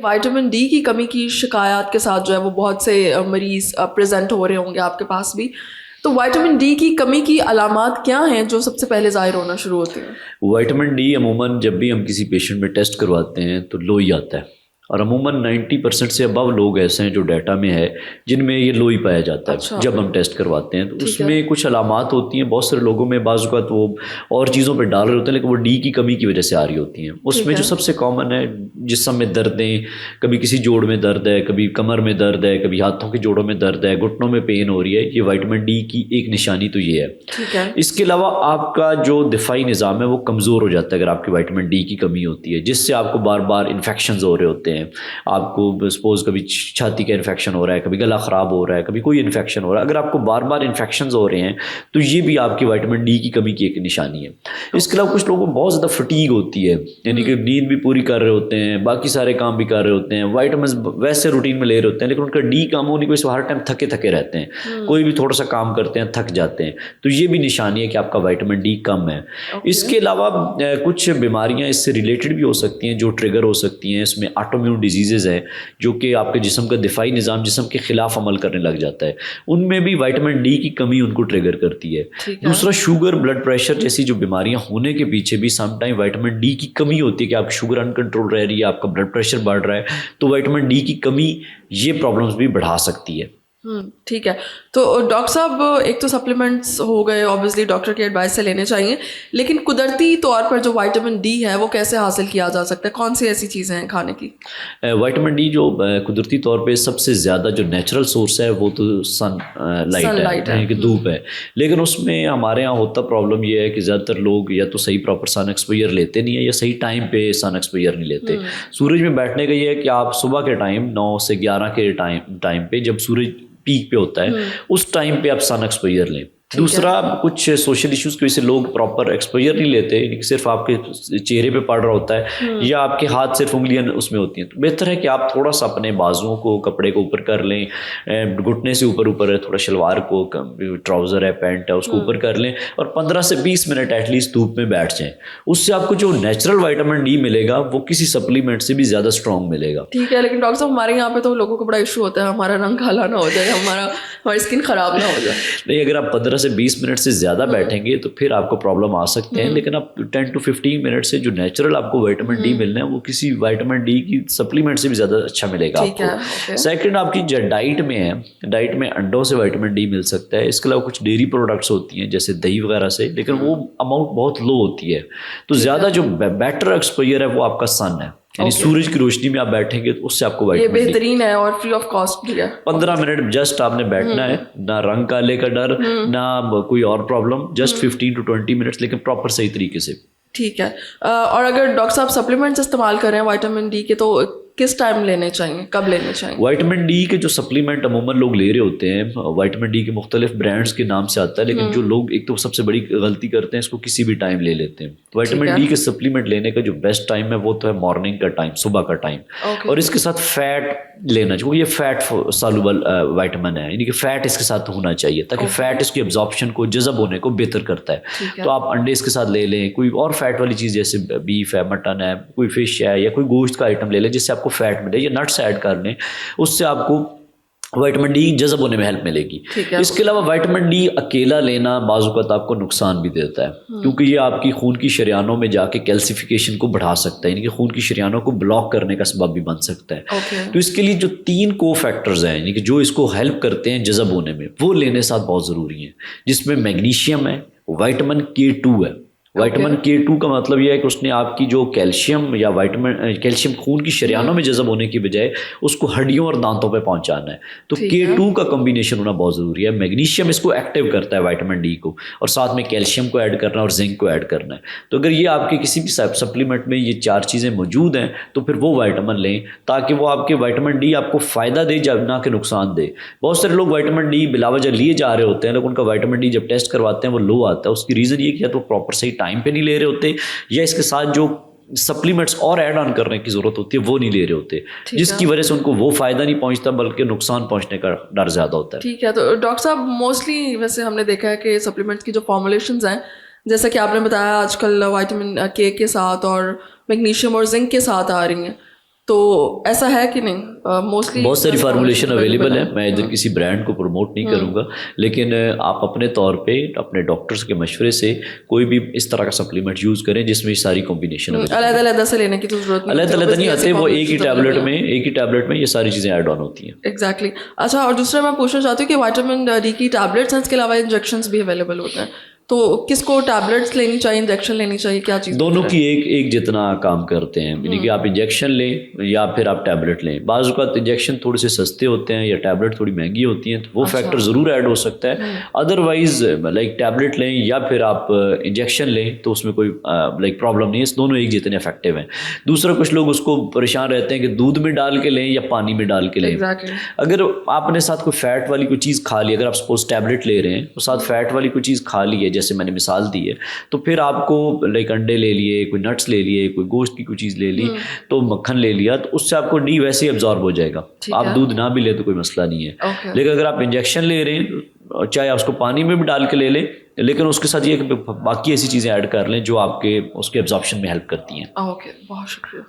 Vitamin D کی کمی کی شکایات کے ساتھ جو ہے وہ بہت سے مریض پریزنٹ ہو رہے ہوں گے آپ کے پاس بھی. تو وائٹامن ڈی کی کمی کی علامات کیا ہیں جو سب سے پہلے ظاہر ہونا شروع ہوتی ہیں؟ وائٹامن ڈی عموماً جب بھی ہم کسی پیشنٹ میں ٹیسٹ کرواتے ہیں تو لو ہی آتا ہے، اور عموماً 90% سے ابو لوگ ایسے ہیں جو ڈیٹا میں ہے جن میں یہ لو ہی پایا جاتا ہے. اچھا. جب ہم ٹیسٹ کرواتے ہیں تو اس میں کچھ علامات ہوتی ہیں. بہت سارے لوگوں میں بعض اوقات وہ اور چیزوں پہ ڈال رہے ہوتے ہیں لیکن وہ ڈی کی کمی کی وجہ سے آ رہی ہوتی ہیں. اس میں جو سب سے کامن ہے جسم میں دردیں، کبھی کسی جوڑ میں درد ہے، کبھی کمر میں درد ہے، کبھی ہاتھوں کے جوڑوں میں درد ہے، گھٹنوں میں پین ہو رہی ہے، یہ وائٹامن ڈی کی ایک نشانی تو یہ ہے. اس کے علاوہ آپ کا جو دفاعی نظام ہے وہ کمزور ہو جاتا ہے اگر آپ کی وائٹامن ڈی کی کمی ہوتی ہے، جس سے آپ کو بار بار انفیکشنز ہو رہے ہوتے ہیں. آپ کو سپوز کبھی چھاتی کا انفیکشن ہو رہا ہے، کبھی گلا خراب ہو رہا ہے، کبھی کوئی انفیکشن ہو رہا ہے. اگر آپ کو بار بار انفیکشنز ہو رہے ہیں تو یہ بھی آپ کی وائٹامن ڈی کی کمی کی ایک نشانی ہے. اس کے علاوہ کچھ لوگوں کو بہت زیادہ فٹیگ ہوتی ہے، یعنی کہ نیند بھی پوری کر رہے ہوتے ہیں، باقی سارے کام بھی کر رہے ہوتے ہیں، وائٹامنز ویسے روٹین میں لے رہے ہوتے ہیں لیکن ان کا ڈی کم ہونے کی وجہ سے ہر ٹائم تھکے تھکے رہتے ہیں. کوئی بھی تھوڑا سا کام کرتے ہیں تھک جاتے ہیں، تو یہ بھی نشانی ہے کہ آپ کا وائٹامن ڈی کم ہے. اس کے علاوہ کچھ بیماریاں اس سے ریلیٹڈ بھی ہو سکتی ہیں جو ٹریگر ہو سکتی ہیں. اس میں آٹو امیون ڈیزیزز ہیں جو کہ آپ کے جسم کا دفاعی نظام جسم کے خلاف عمل کرنے لگ جاتا ہے، ان میں بھی وائٹامن ڈی کی کمی ان کو ٹریگر کرتی ہے. دوسرا شوگر، بلڈ پریشر جیسی جو بیماریاں ہونے کے پیچھے بھی سم ٹائم وائٹامن ڈی کی کمی ہوتی ہے کہ آپ کی شوگر ان کنٹرول رہ رہی ہے، آپ کا بلڈ پریشر بڑھ رہا ہے، تو وائٹامن ڈی کی کمی یہ پرابلمس بھی بڑھا سکتی ہے. ٹھیک ہے. تو ڈاکٹر صاحب ایک تو سپلیمنٹس ہو گئے، اوبیسلی ڈاکٹر کی ایڈوائس سے لینے چاہیے، لیکن قدرتی طور پر جو وائٹامن ڈی ہے وہ کیسے حاصل کیا جا سکتا ہے؟ کون سی ایسی چیزیں ہیں کھانے کی؟ وائٹامن ڈی جو قدرتی طور پہ سب سے زیادہ جو نیچرل سورس ہے وہ تو سن لائٹ ہے، کہ دھوپ ہے. لیکن اس میں ہمارے یہاں ہوتا پرابلم یہ ہے کہ زیادہ تر لوگ یا تو صحیح پراپر سن ایکسپوئر لیتے نہیں ہیں یا صحیح ٹائم پہ سن ایکسپوئر نہیں لیتے. سورج میں بیٹھنے کا یہ ہے کہ آپ صبح کے ٹائم 9 سے 11 کے ٹائم پہ جب سورج پیک پہ ہوتا ہے اس ٹائم پہ آپ سن ایکسپوئر لیں. دوسرا کچھ سوشل ایشوز کی وجہ سے لوگ پراپر ایکسپوئر نہیں لیتے، یعنی کہ صرف آپ کے چہرے پہ پڑ رہا ہوتا ہے یا آپ کے ہاتھ صرف انگلیاں اس میں ہوتی ہیں. تو بہتر ہے کہ آپ تھوڑا سا اپنے بازوؤں کو کپڑے کو اوپر کر لیں، گھٹنے سے اوپر ہے، تھوڑا شلوار کو، ٹراؤزر ہے، پینٹ ہے، اس کو اوپر کر لیں اور 15 سے 20 منٹ ایٹ لیسٹ دھوپ میں بیٹھ جائیں. اس سے آپ کو جو نیچرل وائٹامن ڈی ملے گا وہ کسی سپلیمنٹ سے بھی زیادہ اسٹرانگ ملے گا. ٹھیک ہے. لیکن ڈاکٹر صاحب ہمارے یہاں پہ تو لوگوں کو بڑا ایشو ہوتا ہے ہمارا رنگ کالا نہ ہو جائے، ہماری اسکن خراب نہ ہو جائے. نہیں، اگر آپ 15 سے 20 منٹ سے زیادہ بیٹھیں گے تو پھر آپ کو پرابلم آ سکتے ہیں، لیکن آپ 10 to 15 منٹ سے جو نیچرل آپ کو وائٹامن ڈی ملنا ہے وہ کسی وائٹامن ڈی کی سپلیمنٹ سے بھی زیادہ اچھا ملے گا آپ کو. سیکنڈ، آپ کی جو ڈائٹ میں ہے، ڈائٹ میں انڈوں سے وائٹامن ڈی مل سکتا ہے. اس کے علاوہ کچھ ڈیری پروڈکٹس ہوتی ہیں جیسے دہی وغیرہ سے، لیکن وہ اماؤنٹ بہت لو ہوتی ہے. تو زیادہ جو بیٹر ایکسپوئر ہے وہ آپ کا سن ہے، یعنی سورج کی روشنی میں آپ بیٹھیں گے تو اس سے آپ کو وائٹامن ڈی. یہ بہترین ہے اور فری آف کاسٹ بھی ہے. 15 منٹ جسٹ آپ نے بیٹھنا ہے، نہ رنگ کالے کا ڈر نہ کوئی اور پرابلم، جسٹ 15 to 20 منٹس، لیکن پراپر صحیح طریقے سے. ٹھیک ہے. اور اگر ڈاکٹر صاحب سپلیمنٹس استعمال کر رہے ہیں وائٹامن ڈی کے تو کس ٹائم لینے چاہیے، کب لینے چاہیے؟ وائٹامن ڈی کے جو سپلیمنٹ عموماً لوگ لے رہے ہوتے ہیں، وائٹامن ڈی کے مختلف برانڈس کے نام سے آتا ہے، لیکن جو لوگ ایک تو سب سے بڑی غلطی کرتے ہیں اس کو کسی بھی ٹائم لے لیتے ہیں. وائٹامن ڈی کے سپلیمنٹ لینے کا جو بیسٹ ٹائم ہے وہ تو ہے مارننگ کا ٹائم، صبح کا ٹائم. اور اس کے ساتھ فیٹ لینا چاہیے. یہ فیٹ سالوبل وائٹامن ہے، یعنی کہ فیٹ اس کے ساتھ ہونا چاہیے تاکہ فیٹ اس کی ابزارپشن کو، جذب ہونے کو بہتر کرتا ہے. تو آپ انڈے اس کے ساتھ لے لیں، کوئی اور فیٹ والی چیز جیسے بیف ہے، مٹن ہے، کوئی فش ہے یا کوئی گوشت کا آئٹم لے لیں جس سے آپ کو فیٹ ملے، یا نٹس ایڈ کر لیں، اس سے آپ کو وائٹامن ڈی جذب ہونے میں ہیلپ ملے گی. اس کے علاوہ وائٹامن ڈی اکیلا لینا بعض اوقات آپ کو نقصان بھی دیتا ہے، کیونکہ یہ آپ کی خون کی شریانوں میں جا کے کیلسیفیکیشن کو بڑھا سکتا ہے، یعنی کہ خون کی شریانوں کو بلاک کرنے کا سبب بھی بن سکتا ہے. تو اس کے لیے جو 3 کو فیکٹرز ہیں، یعنی کہ جو اس کو ہیلپ کرتے ہیں جذب ہونے میں، وہ لینے ساتھ بہت ضروری ہیں، جس میں میگنیشیم ہے، وائٹامن K2 ہے. وائٹامن K2 کا مطلب یہ ہے کہ اس نے آپ کی جو کیلشیم یا کیلشیم خون کی شریانوں میں جذب ہونے کی بجائے اس کو ہڈیوں اور دانتوں پہ پہنچانا ہے. تو K2 کا کمبینیشن ہونا بہت ضروری ہے. میگنیشیم اس کو ایکٹیو کرتا ہے وائٹامن ڈی کو، اور ساتھ میں کیلشیم کو ایڈ کرنا اور زنک کو ایڈ کرنا ہے. تو اگر یہ آپ کے کسی بھی سپلیمنٹ میں یہ 4 چیزیں موجود ہیں تو پھر وہ وائٹامن لیں تاکہ وہ آپ کے وائٹامن ڈی آپ کو فائدہ دے نہ کہ نقصان دے. بہت سارے لوگ وائٹامن ڈی بلا وجہ لیے جا رہے ہوتے ہیں، لیکن ان کا وائٹامن ڈی جب ٹیسٹ کرواتے ہیں وہ لو آتا ہے. اس کی ریزن یہ کہ یا تو پراپر صحیح ٹائم پہ نہیں لے رہے ہوتے، یا اس کے ساتھ جو سپلیمنٹس اور ایڈ آن کرنے کی ضرورت ہوتی ہے وہ نہیں لے رہے ہوتے، جس کی وجہ سے ان کو وہ فائدہ نہیں پہنچتا بلکہ نقصان پہنچنے کا ڈر زیادہ ہوتا ہے. ٹھیک ہے. تو ڈاکٹر صاحب موسٹلی ویسے ہم نے دیکھا ہے کہ سپلیمنٹس کی جو فارمولیشنز ہیں، جیسا کہ آپ نے بتایا آج کل وائٹامن K کے ساتھ اور میگنیشیم اور زنک کے ساتھ آ رہی ہیں، تو ایسا ہے کہ نہیں موسٹلی بہت ساری فارمولیشن اویلیبل ہے. میں ادھر کسی برانڈ کو پروموٹ نہیں کروں گا, لیکن آپ اپنے طور پہ اپنے ڈاکٹرس کے مشورے سے کوئی بھی اس طرح کا سپلیمنٹ یوز کریں جس میں یہ ساری کمبینیشن علیحدہ علیحدہ سے لینے کی تو ضرورت علیحدہ نہیں آتے, وہ ایک ہی ٹیبلٹ میں یہ ساری چیزیں ایڈ آن ہوتی ہیں. ایگزیکٹلی. اچھا, اور دوسرا میں پوچھنا چاہتی ہوں کہ وائٹامن ڈی کی ٹیبلٹس ہیں, اس کے علاوہ انجیکشنس بھی اویلیبل ہوتے ہیں, تو کس کو ٹیبلٹس لینی چاہیے, انجیکشن لینی چاہیے, کیا چیز؟ دونوں کی ایک جتنا کام کرتے ہیں, یعنی کہ آپ انجیکشن لیں یا پھر آپ ٹیبلٹ لیں. بعض اوقات انجیکشن تھوڑے سے سستے ہوتے ہیں یا ٹیبلٹ تھوڑی مہنگی ہوتی ہیں, تو وہ فیکٹر ضرور ایڈ ہو سکتا ہے. ادروائز لائک ٹیبلٹ لیں یا پھر آپ انجیکشن لیں تو اس میں کوئی لائک پرابلم نہیں ہے, دونوں ایک جتنے افیکٹو ہیں. دوسرا کچھ لوگ اس کو پریشان رہتے ہیں کہ دودھ میں ڈال کے لیں یا پانی میں ڈال کے لیں. اگر آپ نے ساتھ کوئی فیٹ والی کوئی چیز کھا لی, اگر آپ سپوز ٹیبلٹ لے رہے ہیں تو ساتھ فیٹ والی کوئی چیز کھا لی ہے, جیسے میں نے مثال دی ہے, تو پھر آپ کو لائک انڈے لے لیے, کوئی نٹس لے لیے, کوئی گوشت کی کوئی چیز لے لی, تو مکھن لے لیا, تو اس سے آپ کو ڈی ویسے ہی ابزارب ہو جائے گا. آپ دودھ نہ بھی لیں تو کوئی مسئلہ نہیں ہے. لیکن اگر آپ انجیکشن لے رہے ہیں, چاہے آپ اس کو پانی میں بھی ڈال کے لے لیں, لیکن اس کے ساتھ یہ کہ باقی ایسی چیزیں ایڈ کر لیں جو آپ کے اس کے ابزارپشن میں ہیلپ کرتی ہیں. اوکے, بہت شکریہ.